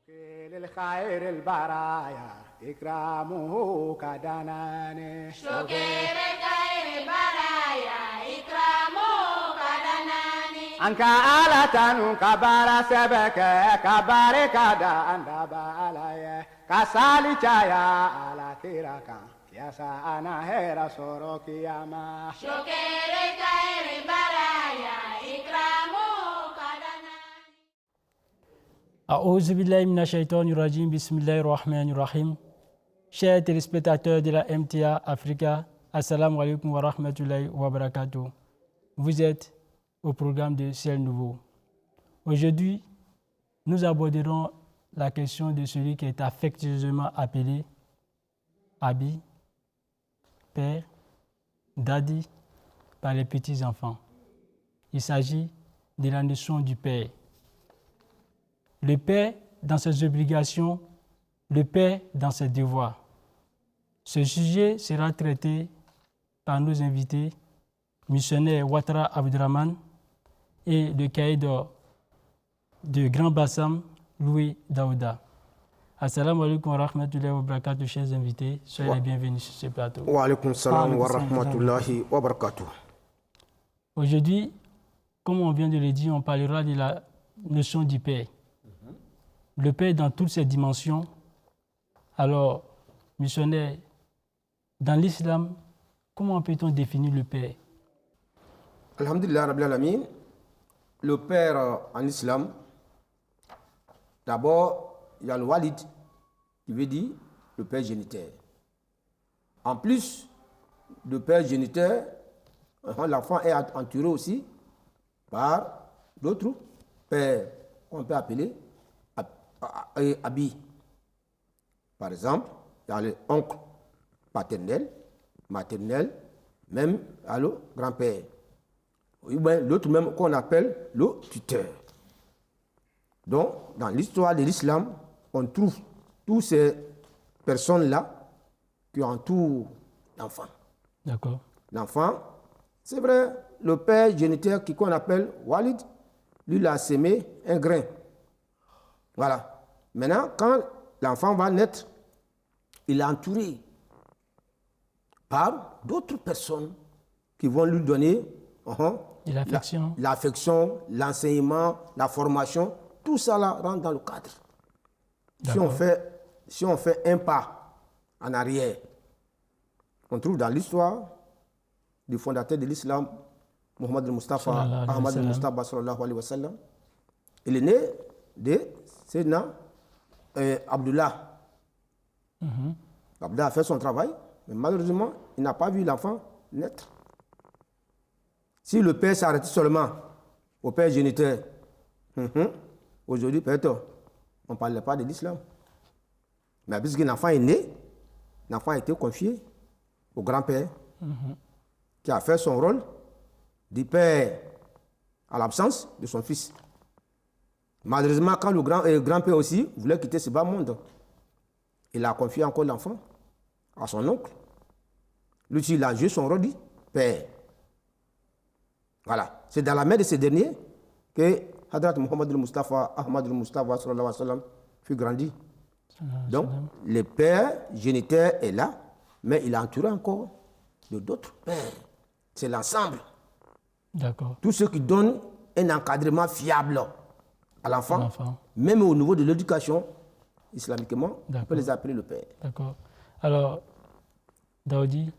للخير البرايا إكرامه كدناني شكر خير البرايا إكرامه كدناني أنك آلة كبار سبك كبار كدا أنت بالي كسالي جايا على تيركا يا سانا هيرا سوروك يا ما شكر خير البرايا إكرامه كدناني A'udhu billahi minash shaitanir rajim, bismillahir rahmanir rahim. Chers téléspectateurs de la MTA Africa, assalamu alaikum wa rahmatullahi wa barakatuh. Vous êtes au programme de Ciel Nouveau. Aujourd'hui, nous aborderons la question de celui qui est affectueusement appelé Abi, Père, Daddy par les petits-enfants. Il s'agit de la notion du Père. Le Père dans ses obligations, le Père dans ses devoirs. Ce sujet sera traité par nos invités, missionnaire Ouattara Abdraman et le caïd de Grand Bassam, Louis Daouda. Assalamu alaikum wa rahmatullahi wa barakatuh, chers invités. Soyez les bienvenus sur ce plateau. Wa alaikum salam wa rahmatullahi wa barakatuh. Aujourd'hui, comme on vient de le dire, on parlera de la notion du Père. Le Père dans toutes ses dimensions. Alors, missionnaire, dans l'islam, comment peut-on définir le Père? Alhamdulillah Rabbil Alamin. Le Père en islam, d'abord, il y a le walid, qui veut dire le Père géniteur. En plus, le Père géniteur, l'enfant est entouré aussi par d'autres pères qu'on peut appeler Abi. Par exemple, il y a l'oncle paternel, maternel, même le grand-père. L'autre même qu'on appelle le tuteur. Donc, dans l'histoire de l'islam, on trouve toutes ces personnes-là qui entourent l'enfant. D'accord. L'enfant, c'est vrai, le père géniteur qu'on appelle Walid, lui, il a sémé un grain. Voilà. Maintenant, quand l'enfant va naître, il est entouré par d'autres personnes qui vont lui donner l'affection, l'enseignement, la formation. Tout ça là rentre dans le cadre. Si on fait un pas en arrière, on trouve dans l'histoire du fondateur de l'islam, Mohammed al-Mustafa, Ahmad al-Mustafa sallallahu alayhi wa sallam. Il est né de Sayyidina Abdullah. Abdullah a fait son travail, mais malheureusement, il n'a pas vu l'enfant naître. Si le père s'arrêtait seulement au père géniteur, aujourd'hui, peut-être, on ne parlait pas de l'islam. Mais puisqu'un enfant est né, l'enfant a été confié au grand-père, qui a fait son rôle du père à l'absence de son fils. Malheureusement, quand le grand-père aussi voulait quitter ce bas monde, il a confié encore l'enfant à son oncle. Lui, il a joué son rôle du père. Voilà. C'est dans la main de ces derniers que Hadrat Muhammad al-Mustafa, Ahmad al-Mustafa sallallahu alayhi wa sallam, fut grandi. Donc, le père géniteur est là, mais il est entouré encore de d'autres pères. C'est l'ensemble. D'accord. Tous ceux qui donnent un encadrement fiable à l'enfant, même au niveau de l'éducation, islamiquement, on peut les appeler le père. D'accord. Alors, Daoudi,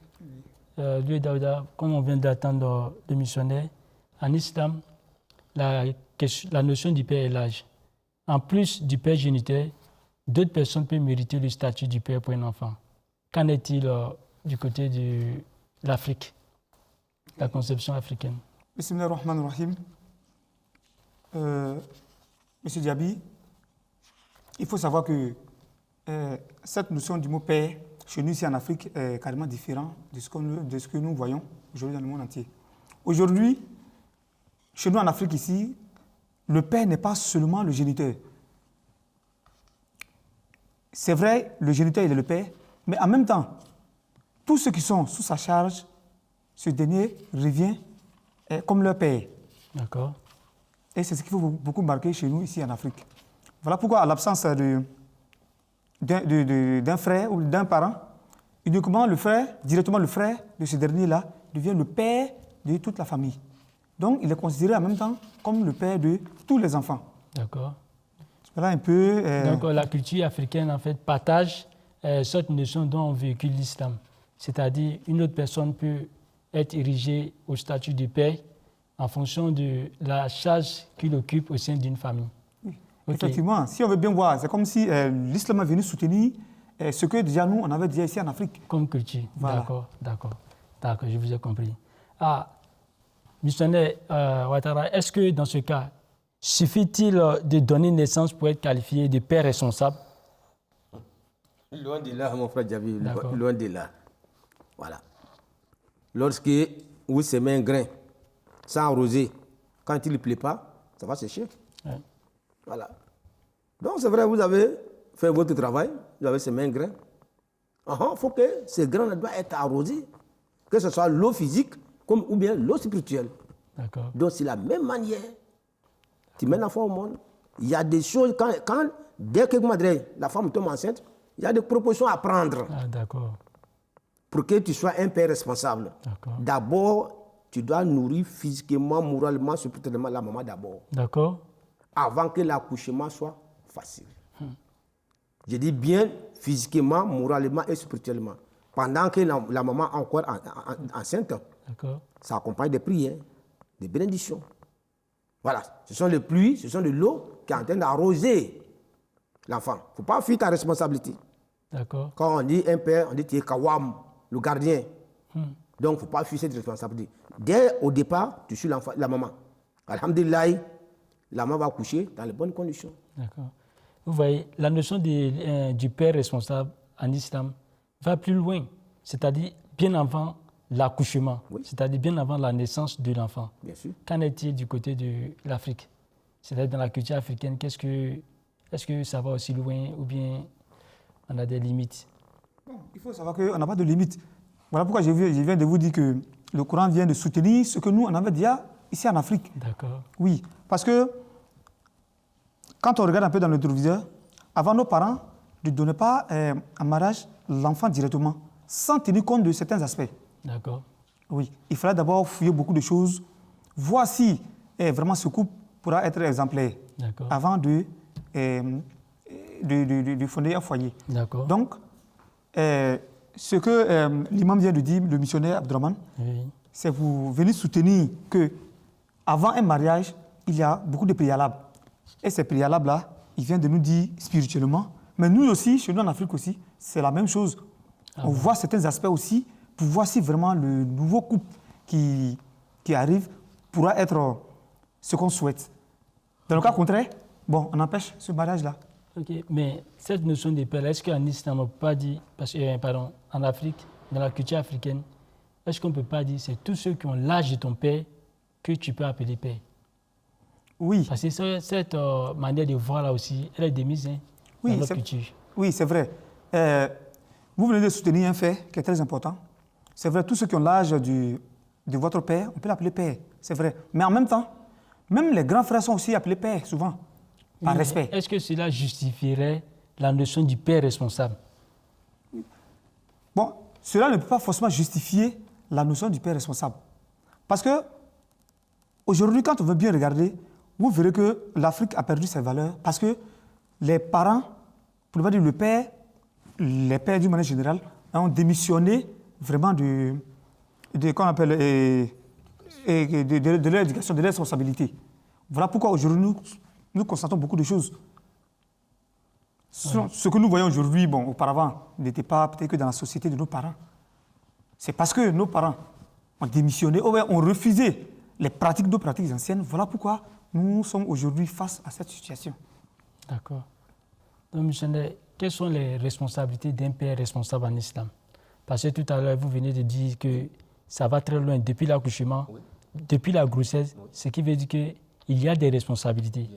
lui Daouda, comme on vient d'attendre le missionnaire, en islam, la notion du père est large. En plus du père géniteur, d'autres personnes peuvent mériter le statut du père pour un enfant. Qu'en est-il du côté de l'Afrique, la conception africaine? Bismillahirrahmanirrahim. Monsieur Diaby, il faut savoir que cette notion du mot père, chez nous ici en Afrique, est carrément différente de ce que nous voyons aujourd'hui dans le monde entier. Aujourd'hui, chez nous en Afrique ici, le père n'est pas seulement le géniteur. C'est vrai, le géniteur il est le père, mais en même temps, tous ceux qui sont sous sa charge, ce dernier revient comme leur père. D'accord. Et c'est ce qu'il faut beaucoup marquer chez nous ici en Afrique. Voilà pourquoi, à l'absence d'un frère ou d'un parent, uniquement directement le frère de ce dernier-là devient le père de toute la famille. Donc, il est considéré en même temps comme le père de tous les enfants. D'accord. Voilà un peu... Donc, la culture africaine, en fait, partage cette notion dont on véhicule l'islam. C'est-à-dire, une autre personne peut être érigée au statut de père en fonction de la charge qu'il occupe au sein d'une famille. Oui. Okay. Effectivement, si on veut bien voir, c'est comme si l'islam est venu soutenir ce que déjà nous, on avait déjà ici en Afrique. Comme culture. Voilà. D'accord, je vous ai compris. Missionnaire Ouattara, est-ce que dans ce cas, suffit-il de donner naissance pour être qualifié de père responsable? Loin de là, mon frère Djabi, D'accord. loin de là. Voilà. Lorsque vous semez un grain sans arroser, quand il ne plaît pas, ça va sécher. Ouais. Voilà. Donc c'est vrai, vous avez fait votre travail, vous avez semé un grain. Il faut que ce grain doit être arrosé, que ce soit l'eau physique comme, ou bien l'eau spirituelle. D'accord. Donc c'est la même manière. Tu mets l'enfant au monde. Il y a des choses, dès que la femme tombe enceinte, il y a des propositions à prendre. D'accord. Pour que tu sois un père responsable. D'abord, tu dois nourrir physiquement, moralement, spirituellement la maman d'abord. D'accord. Avant que l'accouchement soit facile. Je dis bien physiquement, moralement et spirituellement. Pendant que la maman est encore enceinte, ça accompagne des prières, des bénédictions. Voilà, ce sont les pluies, ce sont de l'eau qui est en train d'arroser l'enfant. Il ne faut pas fuir ta responsabilité. D'accord. Quand on dit un père, on dit tu es Kawam, le gardien. Donc, il ne faut pas fuir cette responsabilité. Dès au départ, tu suis l'enfant, la maman. Alhamdulillah, la maman va coucher dans les bonnes conditions. D'accord. Vous voyez, la notion du père responsable en islam va plus loin, c'est-à-dire bien avant l'accouchement, c'est-à-dire bien avant la naissance de l'enfant. Bien sûr. Qu'en est-il du côté de l'Afrique? C'est-à-dire dans la culture africaine, est-ce que ça va aussi loin ou bien on a des limites? Bon, il faut savoir qu'on n'a pas de limite. Voilà pourquoi je viens de vous dire que le Coran vient de soutenir ce que nous, on avait déjà ici en Afrique. D'accord. Oui, parce que quand on regarde un peu dans le rétroviseur, avant nos parents ne donnaient pas en mariage l'enfant directement, sans tenir compte de certains aspects. D'accord. Oui, il fallait d'abord fouiller beaucoup de choses, voir si vraiment ce couple pourra être exemplaire avant de fonder un foyer. D'accord. Donc, ce que l'imam vient de dire, le missionnaire Abdraman, c'est pour venir soutenir qu'avant un mariage, il y a beaucoup de préalables. Et ces préalables-là, il vient de nous dire spirituellement, mais nous aussi, chez nous en Afrique aussi, c'est la même chose. On voit certains aspects aussi pour voir si vraiment le nouveau couple qui arrive pourra être ce qu'on souhaite. Dans le cas contraire, bon, on empêche ce mariage-là. Ok, mais cette notion de père, est-ce qu'en islam on ne peut pas dire, en Afrique, dans la culture africaine, est-ce qu'on ne peut pas dire c'est tous ceux qui ont l'âge de ton père que tu peux appeler père? Oui. Parce que cette manière de voir là aussi, elle est démise dans notre culture. Oui, c'est vrai. Vous venez de soutenir un fait qui est très important. C'est vrai, tous ceux qui ont l'âge de votre père, on peut l'appeler père, c'est vrai. Mais en même temps, même les grands frères sont aussi appelés père, souvent, par respect. Est-ce que cela justifierait la notion du père responsable? Bon, cela ne peut pas forcément justifier la notion du père responsable. Parce que, aujourd'hui, quand on veut bien regarder, vous verrez que l'Afrique a perdu ses valeurs parce que les parents, pour ne pas dire le père, les pères d'une manière générale, ont démissionné vraiment de leur éducation, de leur responsabilité. Voilà pourquoi aujourd'hui, nous constatons beaucoup de choses. Ce que nous voyons aujourd'hui, bon, auparavant, n'était pas peut-être que dans la société de nos parents. C'est parce que nos parents ont démissionné, ont refusé les pratiques, nos pratiques anciennes. Voilà pourquoi nous sommes aujourd'hui face à cette situation. D'accord. Donc, missionnaire, quelles sont les responsabilités d'un père responsable en islam? Parce que tout à l'heure, vous venez de dire que ça va très loin depuis l'accouchement, depuis la grossesse, ce qui veut dire qu'il y a des responsabilités.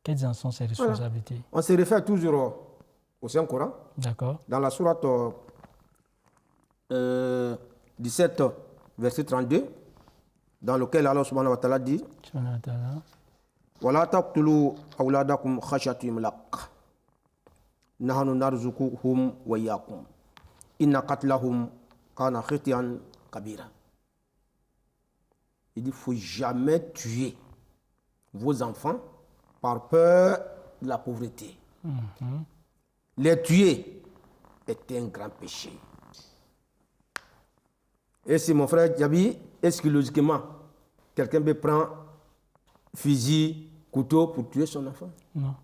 Quelles en sont ces responsabilités? Voilà. On se réfère toujours au Saint-Coran. D'accord. Dans la sourate 17, verset 32, dans lequel Allah subhanahu wa ta'ala dit ولا تقتلوا أولادكم خشية إملاق نحن نرزقهم وإياكم إن قتلهم كان خطيئا كبيرا. Il dit, il ne faut jamais tuer vos enfants par peur de la pauvreté. Les tuer est un grand péché. Et si mon frère Djabi, est-ce que logiquement, quelqu'un peut prendre fusil, couteau pour tuer son enfant? Non.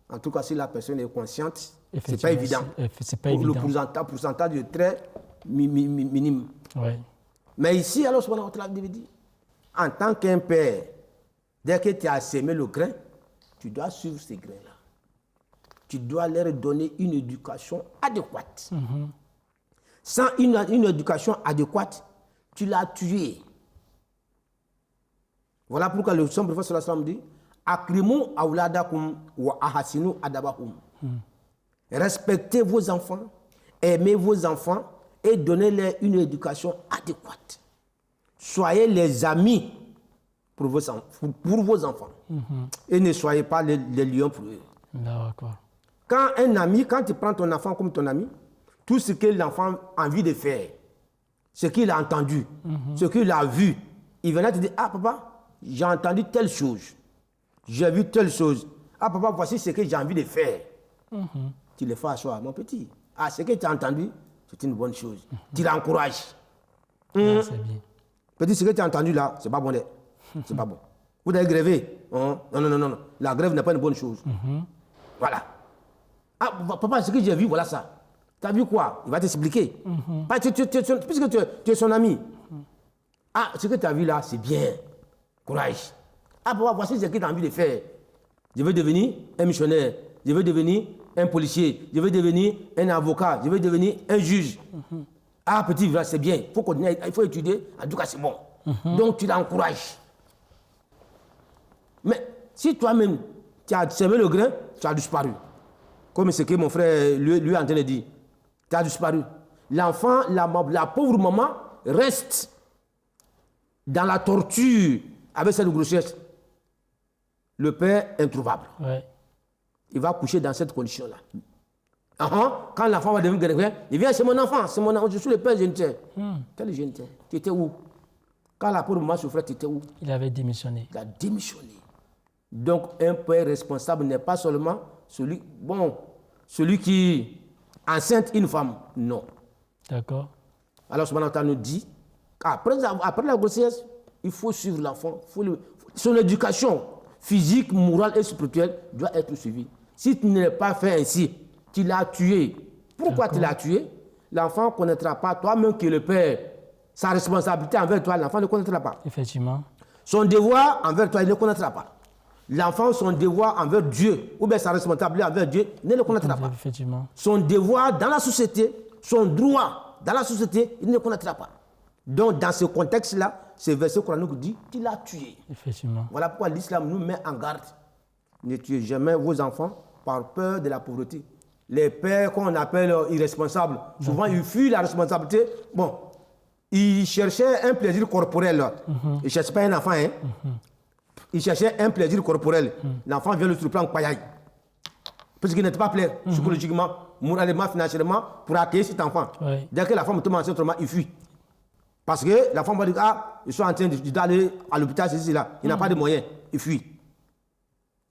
En tout cas, si la personne est consciente, ce n'est pas évident. C'est pas évident. Le pourcentage est très minime. Ouais. Mais ici, alors, subhanahu wa ta'ala dit, en tant qu'un père, dès que tu as sémé le grain, tu dois suivre ces grains-là. Tu dois leur donner une éducation adéquate. Sans une éducation adéquate, tu l'as tué. Voilà pourquoi le Somme Prophète sallallahu alayhi wa sallam dit Akrimu awladakum wa ahasinu adabahum. Respectez vos enfants, aimez vos enfants et donnez-leur une éducation adéquate. Soyez les amis pour vos enfants. Et ne soyez pas les lions pour eux. D'accord. Quand tu prends ton enfant comme ton ami, tout ce que l'enfant a envie de faire, ce qu'il a entendu, ce qu'il a vu, il viendra te dire, ah papa, j'ai entendu telle chose, j'ai vu telle chose. Ah papa, voici ce que j'ai envie de faire. Tu le fais asseoir, mon petit. Ah, ce que tu as entendu, c'est une bonne chose. Tu l'encourages. C'est bien. Petit, ce que tu as entendu là, c'est pas bon. C'est pas bon. Vous avez grévé. Non. La grève n'est pas une bonne chose. Voilà. Ah, papa, ce que j'ai vu, voilà ça. Tu as vu quoi? Il va t'expliquer. Puisque tu es son ami. Ah, ce que tu as vu là, c'est bien. Courage. Ah, papa, voici ce que tu as envie de faire. Je veux devenir un missionnaire. Je veux devenir un policier. Je veux devenir un avocat. Je veux devenir un juge. Ah, petit, c'est bien. Il faut continuer, il faut étudier. En tout cas, c'est bon. Donc, tu l'encourages. Mais si toi-même, tu as semé le grain, tu as disparu. Comme ce que mon frère lui est en train de dire. Tu as disparu. L'enfant, la pauvre maman, reste dans la torture avec cette grossesse. Le père introuvable. Ouais. Il va coucher dans cette condition-là. Quand l'enfant va devenir grand, il vient, c'est mon enfant, je suis le père géniteur. Quel géniteur? Tu étais où? Quand la pauvre maman souffrait, tu étais où? Il avait démissionné. Il a démissionné. Donc, un père responsable n'est pas seulement celui qui enceinte une femme. Non. D'accord. Alors, subhanahu wa ta'ala nous dit, après la grossesse, il faut suivre l'enfant. Son éducation physique, morale et spirituelle doit être suivie. Si tu ne l'as pas fait ainsi, tu l'as tué. Pourquoi tu l'as tué? L'enfant ne connaîtra pas, toi-même qui es le père, sa responsabilité envers toi, l'enfant ne connaîtra pas. Effectivement. Son devoir envers toi, il ne connaîtra pas. L'enfant, son devoir envers Dieu, ou bien sa responsabilité envers Dieu, ne le connaîtra pas. Effectivement. Son devoir dans la société, son droit dans la société, il ne le connaîtra pas. Donc, dans ce contexte-là, ce verset coranique dit qu'il a tué. Effectivement. Voilà pourquoi l'islam nous met en garde. Ne tuez jamais vos enfants par peur de la pauvreté. Les pères qu'on appelle irresponsables, souvent ils fuient la responsabilité. Bon, ils cherchaient un plaisir corporel. Ils ne cherchaient pas un enfant. Ils cherchaient un plaisir corporel. L'enfant vient le surprendre en payaille. Parce qu'il n'était pas plaire psychologiquement, moralement, financièrement, pour accueillir cet enfant. Oui. Dès que la femme tombe enceinte, il fuit. Parce que la femme va dire, ah, ils sont en train d'aller à l'hôpital, ceci, là. Il n'a pas de moyens. Il fuit.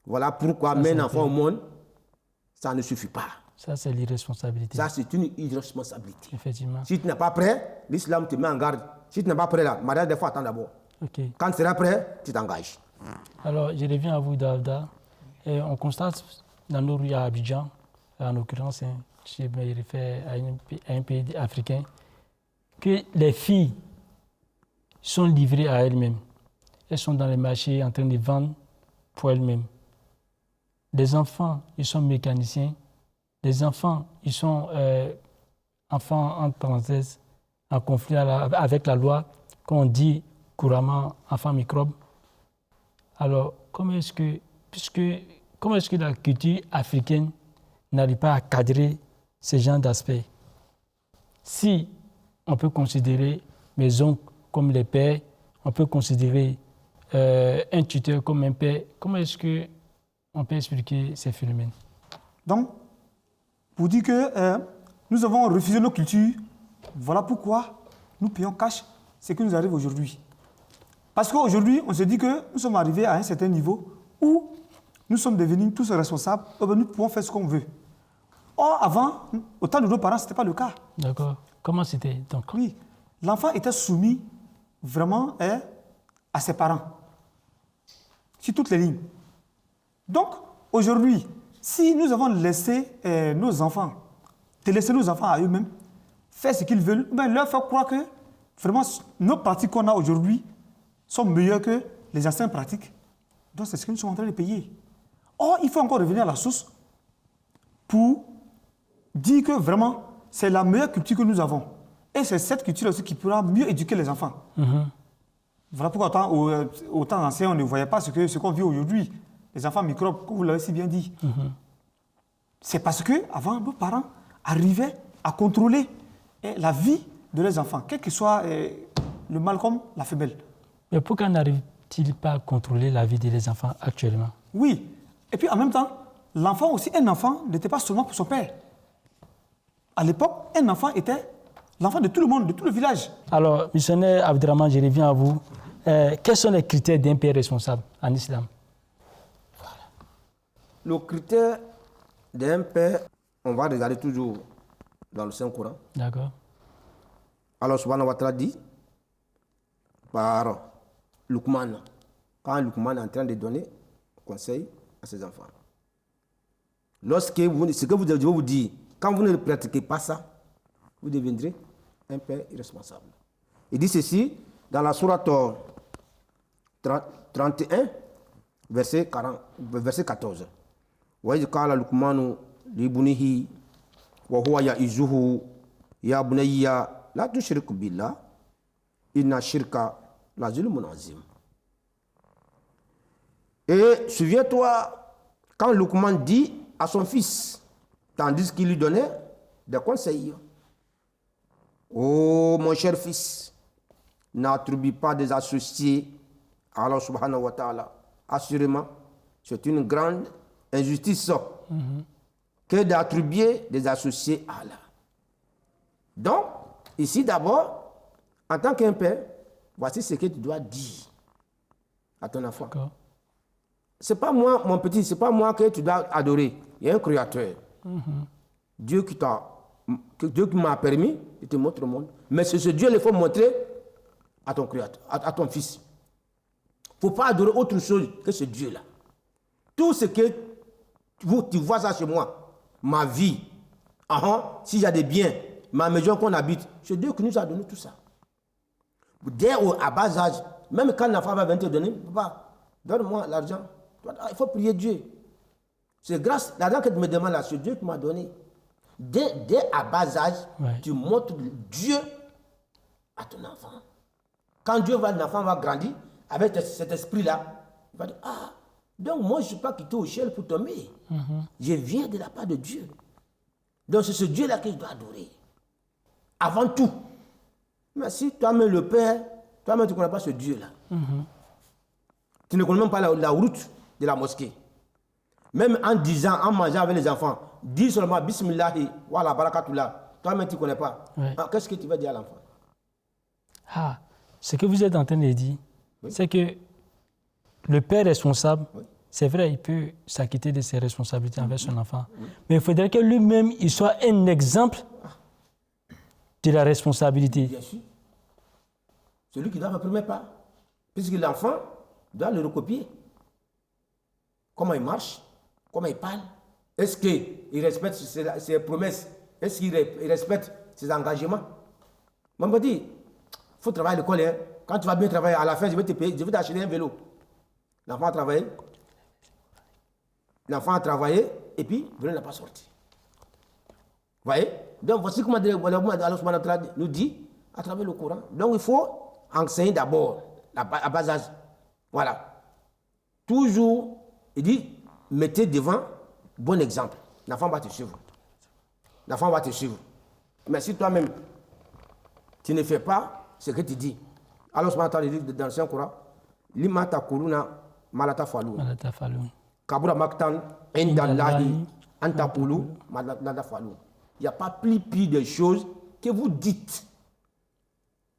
Voilà pourquoi mettre un enfant au monde, ça ne suffit pas. Ça, c'est l'irresponsabilité. Ça, c'est une irresponsabilité. Effectivement. Si tu n'es pas prêt, l'islam te met en garde. Si tu n'es pas prêt, là, mariage, des fois, attends d'abord. Okay. Quand tu seras prêt, tu t'engages. Alors, je reviens à vous, Daouda. On constate dans nos rues à Abidjan, en l'occurrence, je me réfère à un pays africain, que les filles sont livrées à elles-mêmes. Elles sont dans les marchés en train de vendre pour elles-mêmes. Les enfants, ils sont mécaniciens. Les enfants, ils sont enfants en parenthèse, en conflit avec la loi, qu'on dit couramment enfants microbes. Alors, comment est-ce que la culture africaine n'arrive pas à cadrer ce genre d'aspect? Si on peut considérer mes oncles comme les pères, on peut considérer un tuteur comme un père. Comment est-ce qu'on peut expliquer ces phénomènes? Donc, pour dire que nous avons refusé nos cultures, voilà pourquoi nous payons cash ce qui nous arrive aujourd'hui. Parce qu'aujourd'hui, on se dit que nous sommes arrivés à un certain niveau où nous sommes devenus tous responsables, nous pouvons faire ce qu'on veut. Or, avant, au temps de nos parents, ce n'était pas le cas. D'accord. Comment c'était donc? Oui, l'enfant était soumis vraiment à ses parents, sur toutes les lignes. Donc, aujourd'hui, si nous avons laissé nos enfants, délaissé nos enfants à eux-mêmes, faire ce qu'ils veulent, ben leur faire croire que vraiment nos pratiques qu'on a aujourd'hui sont meilleures que les anciennes pratiques. Donc, c'est ce que nous sommes en train de payer. Or, il faut encore revenir à la source pour dire que vraiment, c'est la meilleure culture que nous avons. Et c'est cette culture aussi qui pourra mieux éduquer les enfants. Voilà pourquoi au temps ancien, on ne voyait pas ce qu'on vit aujourd'hui. Les enfants microbes, comme vous l'avez si bien dit. C'est parce qu'avant, nos parents arrivaient à contrôler la vie de leurs enfants, quel que soit le mal comme la femelle. Mais pourquoi n'arrive-t-il pas à contrôler la vie des enfants actuellement? Oui. Et puis en même temps, l'enfant aussi, un enfant n'était pas seulement pour son père. À l'époque, un enfant était l'enfant de tout le monde, de tout le village. Alors, missionnaire Abdraman, je reviens à vous. Quels sont les critères d'un père responsable en islam? Le critère d'un père, on va regarder toujours dans le Saint-Coran. D'accord. Alors, subhanahu wa ta'ala dit par Luqman, quand Luqman est en train de donner conseil à ses enfants. Ce que vous devez vous dire, quand vous ne pratiquez pas ça, vous deviendrez un père irresponsable. Il dit ceci dans la sourate 31, verset 14. وَإِذْ قَالَ لُقْمَانُ لِابْنِهِ وَهُوَ يَعِظُهُ يَا بُنَيَّ لَا تُشْرِكْ بِاللَّهِ إِنَّ الشِّرْكَ لَظُلْمٌ عَظِيمٌ. Et souviens-toi quand Luqman dit à son fils, tandis qu'il lui donnait des conseils: oh mon cher fils, n'attribue pas des associés à Allah subhanahu wa ta'ala. Assurément, c'est une grande injustice que d'attribuer des associés à Allah. Donc, ici d'abord, en tant qu'un père, voici ce que tu dois dire à ton enfant. C'est pas moi, mon petit, c'est pas moi que tu dois adorer. Il y a un créateur. Dieu qui m'a permis de te montrer le monde. Mais c'est ce Dieu qu'il faut montrer à ton créateur, à ton fils. Il ne faut pas adorer autre chose que ce Dieu-là. Tout ce que tu vois ça chez moi, ma vie, s'il y a des biens, ma maison qu'on habite, c'est Dieu qui nous a donné tout ça. Dès à bas âge, même quand l'enfant va venir te donner, papa, donne-moi l'argent. Il faut prier Dieu. C'est grâce à l'argent que tu me demandes là, c'est Dieu qui m'a donné. Dès à bas âge, tu montres Dieu à ton enfant. Quand l'enfant va grandir, avec cet esprit-là, il va dire, ah, donc moi je ne suis pas quitté au ciel pour tomber. Je viens de la part de Dieu. Donc c'est ce Dieu-là que je dois adorer. Avant tout. Mais si toi-même le Père, toi-même tu ne connais pas ce Dieu-là. Tu ne connais même pas la route de la mosquée. Même en disant, en mangeant avec les enfants, dis seulement Bismillahi, voilà, barakatullah. Toi-même tu ne connais pas. Qu'est-ce que tu vas dire à l'enfant? Ce que vous êtes en train de dire, c'est que le père responsable, c'est vrai, il peut s'acquitter de ses responsabilités envers son enfant. Mais il faudrait que lui-même, il soit un exemple de la responsabilité. Bien sûr. Celui qui doit faire le premier pas. Puisque l'enfant doit le recopier. Comment il marche, comment il parle. Est-ce qu'il respecte ses promesses? Est-ce qu'il respecte ses engagements? Moi, je me dis, il faut travailler à l'école. Hein. Quand tu vas bien travailler, à la fin, je vais te payer, je vais t'acheter un vélo. L'enfant a travaillé. L'enfant a travaillé et puis le vélo n'a pas sorti. Vous voyez? Donc voici comment Allah nous dit à travers le Coran. Donc il faut enseigner d'abord à bas âge. Voilà. Toujours, il dit, mettez devant bon exemple. L'enfant va te suivre. L'enfant va te suivre. Mais si toi-même, tu ne fais pas ce que tu dis, alors subhanahu wa ta'ala dit dans le Saint-Coran, lima takuluna malata falun. Malata falun. Kabura maktan indallahi an taqulu malata falun. Il n'y a pas plus pire des choses que vous dites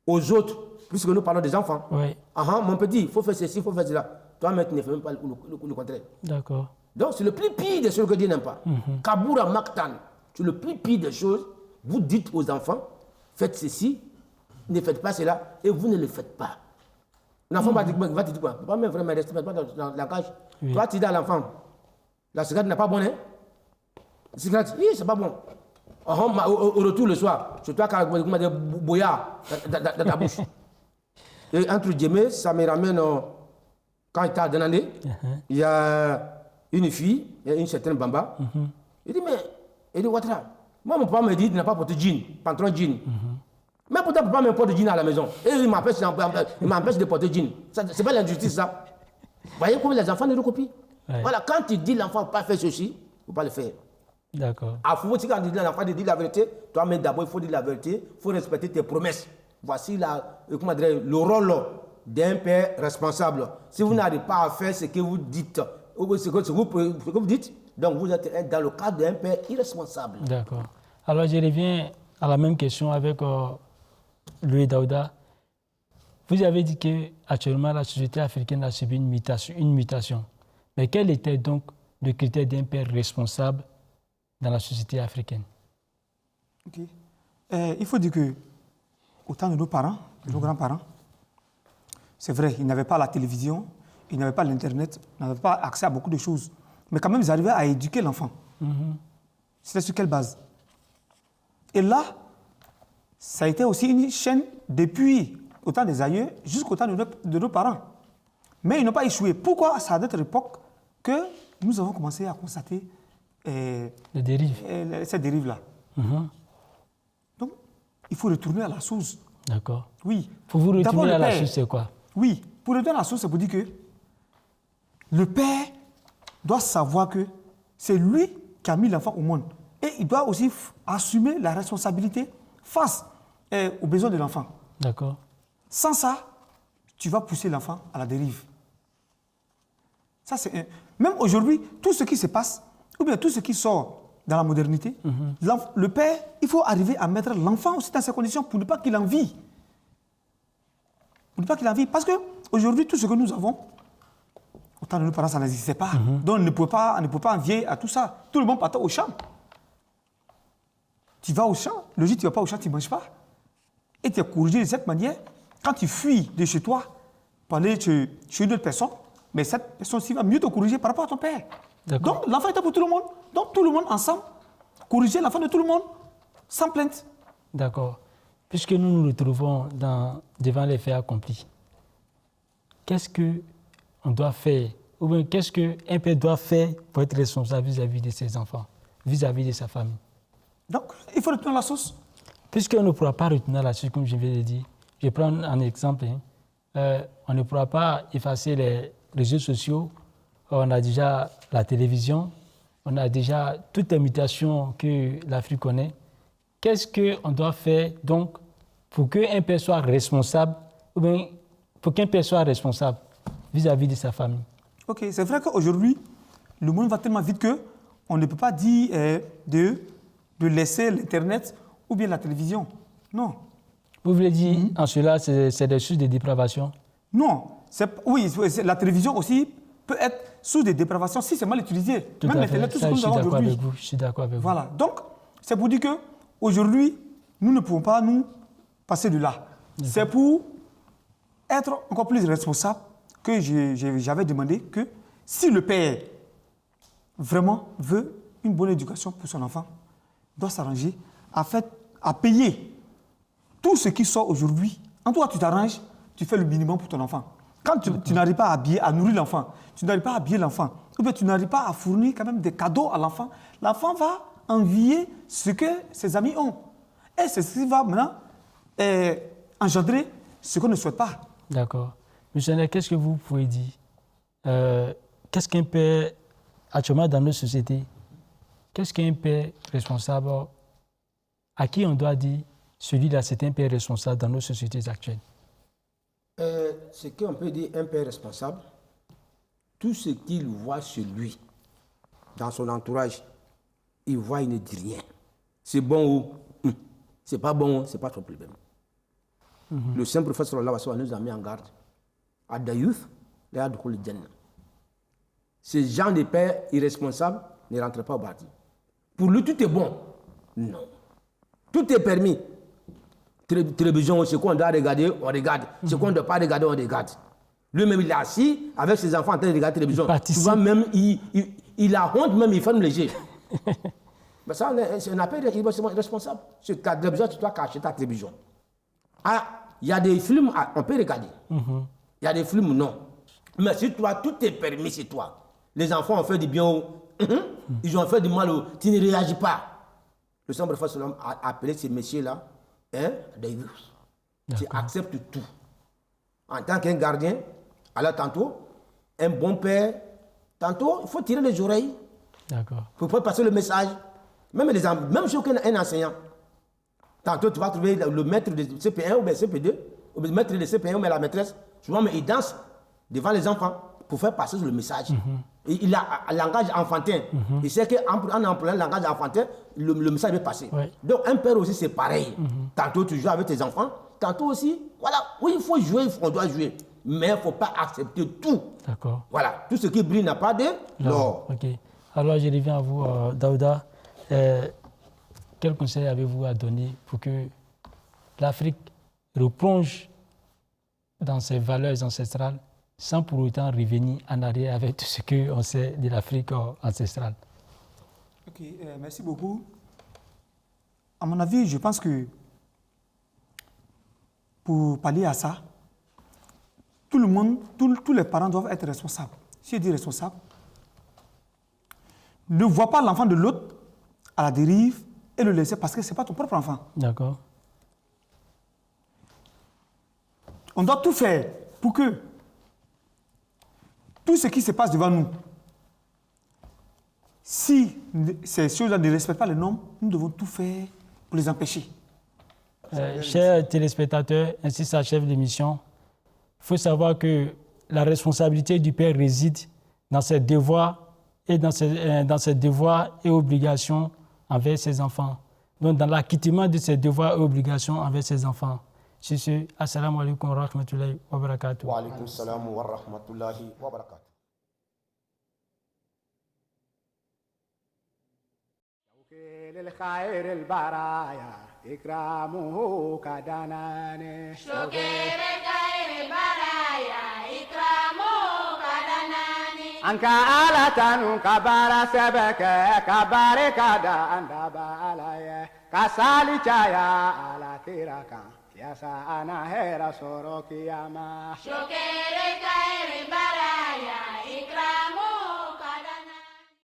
aux autres, puisque nous parlons des enfants. Oui. Mon petit, il faut faire ceci, il faut faire cela. Toi, maintenant, tu ne fais même pas le contraire. D'accord. Donc, c'est le plus pire des choses que Dieu n'aime pas. Kabura maktan, c'est le plus pire des choses. Vous dites aux enfants, faites ceci, ne faites pas cela, et vous ne le faites pas. L'enfant va te dire quoi? Pas même vraiment rester dans la cage. Oui. Toi, tu dis à l'enfant, la cigarette n'est pas bonne, hein? La cigarette, oui, c'est pas bon. Au retour le soir, c'est toi qui as des boyards dans ta bouche. Et entre guillemets, ça me ramène quand il était à Denandé, il y a une fille, une certaine Bamba. Il dit, mais, Ouattara, moi mon papa me dit, il n'a pas porté jean, pantalon jean. Mais pourtant, papa me porte jean à la maison. Et il m'empêche de porter jean. C'est pas l'injustice, ça. Vous voyez comment les enfants ne recopient. Ouais. Voilà, quand tu dis l'enfant ne faut pas faire ceci, il ne faut pas le faire. D'accord. À faut aussi quand tu dis à l'enfant de dire la vérité, toi-même d'abord, il faut dire la vérité, il faut respecter tes promesses. Voici le rôle d'un père responsable. Si vous n'arrivez pas à faire ce que vous dites, ce que vous dites, donc vous êtes dans le cadre d'un père irresponsable. D'accord. Alors je reviens à la même question avec Louis Daouda. Vous avez dit qu'actuellement la société africaine a subi une mutation. Mais quel était donc le critère d'un père responsable dans la société africaine? Okay. Il faut dire que, au temps de nos parents, de nos grands-parents, c'est vrai, ils n'avaient pas la télévision, ils n'avaient pas l'Internet, ils n'avaient pas accès à beaucoup de choses. Mais quand même, ils arrivaient à éduquer l'enfant. C'était sur quelle base? Et là, ça a été aussi une chaîne depuis au temps des aïeux jusqu'au temps de nos parents. Mais ils n'ont pas échoué. Pourquoi, à notre époque, que nous avons commencé à constater les dérives. Cette dérive-là. Donc, il faut retourner à la source. D'accord. Oui. Pour vous retourner à la source, c'est quoi? Oui. Pour retourner à la source, c'est pour dire que le père doit savoir que c'est lui qui a mis l'enfant au monde. Et il doit aussi assumer la responsabilité face aux besoins de l'enfant. D'accord. Sans ça, tu vas pousser l'enfant à la dérive. Ça, c'est même aujourd'hui, tout ce qui se passe, ou bien tout ce qui sort dans la modernité, le père, il faut arriver à mettre l'enfant aussi dans ces conditions pour ne pas qu'il en vit. Pour ne pas qu'il en vit. Parce qu'aujourd'hui, tout ce que nous avons, autant de nos parents, ça n'existait pas. Donc, on ne peut pas envier à tout ça. Tout le monde partait au champ. Tu vas au champ, le jour tu ne vas pas au champ, tu ne manges pas. Et tu es corrigé de cette manière. Quand tu fuis de chez toi, pour aller chez une autre personne, mais cette personne-ci va mieux te corriger par rapport à ton père. Donc, l'enfant était pour tout le monde. Donc, tout le monde ensemble, corriger l'enfant de tout le monde, sans plainte. D'accord. Puisque nous nous retrouvons devant les faits accomplis, qu'est-ce qu'on doit faire, ou bien qu'est-ce qu'un père doit faire pour être responsable vis-à-vis de ses enfants, vis-à-vis de sa famille? Donc, il faut retourner à la source. Puisqu'on ne pourra pas retourner à la source, comme je viens de dire, je vais prendre un exemple. On ne pourra pas effacer les réseaux sociaux. On a déjà la télévision, on a déjà toutes les mutations que l'Afrique connaît. Qu'est-ce qu'on doit faire donc pour qu'un père soit responsable, ou bien pour qu'un père soit responsable vis-à-vis de sa famille? Ok, c'est vrai qu'aujourd'hui, le monde va tellement vite qu'on ne peut pas dire de laisser l'Internet ou bien la télévision. Non. Vous voulez dire en cela, c'est des sources de dépravation? Non. Oui, la télévision aussi peut être source de dépravation si c'est mal utilisé. Tout même l'Internet, tout ce que nous avons aujourd'hui. Je suis d'accord avec vous. Voilà. Donc, c'est pour dire qu'aujourd'hui, nous ne pouvons pas nous passer de là. C'est pour être encore plus responsable que j'avais demandé que si le père vraiment veut une bonne éducation pour son enfant, il doit s'arranger à payer tout ce qui sort aujourd'hui. En toi, tu t'arranges, tu fais le minimum pour ton enfant. Quand tu n'arrives pas à nourrir l'enfant, tu n'arrives pas à habiller l'enfant, ou bien tu n'arrives pas à fournir quand même des cadeaux à l'enfant, l'enfant va envier ce que ses amis ont. Et c'est ce qui va maintenant engendrer ce qu'on ne souhaite pas. D'accord. Monsieur, qu'est-ce que vous pouvez dire? Qu'est-ce qu'un père, actuellement dans nos sociétés, qu'est-ce qu'un père responsable, à qui on doit dire, celui-là c'est un père responsable dans nos sociétés actuelles? Ce qu'on peut dire un père responsable, tout ce qu'il voit chez lui, dans son entourage, il voit, il ne dit rien. C'est bon ou c'est pas bon, c'est pas son problème. Le Saint Prophète sallallahu alayhi wa sallam nous a mis en garde. Ad-dayuth, la yadkhul al-jannah. Ces gens de pères irresponsables ne rentrent pas au paradis. Pour lui, tout est bon. Non. Tout est permis. Télévision, c'est quoi on doit regarder, on regarde. C'est quoi on ne doit pas regarder, on regarde. Lui-même, il est assis avec ses enfants en train de regarder la télévision. Souvent même, il a honte, même il ferme les yeux. Mais ça, c'est un appel irresponsable. C'est ta télévision, tu dois cacher ta télévision. Ah, il y a des films, on peut regarder. Il y a des films, non. Mais si toi, tout est permis chez toi. Les enfants ont fait du bien, ils ont fait du mal, tu ne réagis pas. Le Saint Prophète a appelé ces messieurs-là, des virus. Tu acceptes tout. En tant qu'un gardien, alors tantôt, un bon père, tantôt, il faut tirer les oreilles. D'accord. Il faut passer le message. Même chose qu'un enseignant. Tantôt, tu vas trouver le maître de CP1 ou bien CP2, ou le maître de CP1 ou bien la maîtresse. Souvent, mais il danse devant les enfants pour faire passer le message. Et il a un langage enfantin. Il sait qu'en employant le langage enfantin, le message va passer. Ouais. Donc, un père aussi, c'est pareil. Tantôt, tu joues avec tes enfants. Tantôt aussi, voilà, oui, il faut jouer, on doit jouer. Mais il ne faut pas accepter tout. D'accord. Voilà, tout ce qui brille n'a pas de l'or. Ok. Alors, je reviens à vous, Daouda. Quel conseil avez-vous à donner pour que l'Afrique replonge dans ses valeurs ancestrales sans pour autant revenir en arrière avec tout ce qu'on sait de l'Afrique ancestrale? Ok, merci beaucoup. À mon avis, je pense que pour pallier à ça, tout le monde, tous les parents doivent être responsables. Si je dis responsable, ne vois pas l'enfant de l'autre à la dérive et le laisser parce que ce n'est pas ton propre enfant. D'accord. On doit tout faire pour que tout ce qui se passe devant nous, si ces choses-là ne respectent pas les normes, nous devons tout faire pour les empêcher. Chers téléspectateurs, ainsi s'achève l'émission. Il faut savoir que la responsabilité du père réside dans ses devoirs et dans ses devoirs et obligations envers ses enfants. Donc, dans l'acquittement de ses devoirs et obligations envers ses enfants. Sur ce, assalamu alaikum wa rahmatullahi wa barakatuh. Wa alaikum salam wa rahmatullahi wa barakatuh. للخير البرايا إكرامه كدناني شكر خير برايا إكرامه كدناني أنك آلة كبار سبك كبار كدان دبالاي كسالي جايا على تيراكا يا سانا هيرا سوروكي ياما شكر خير برايا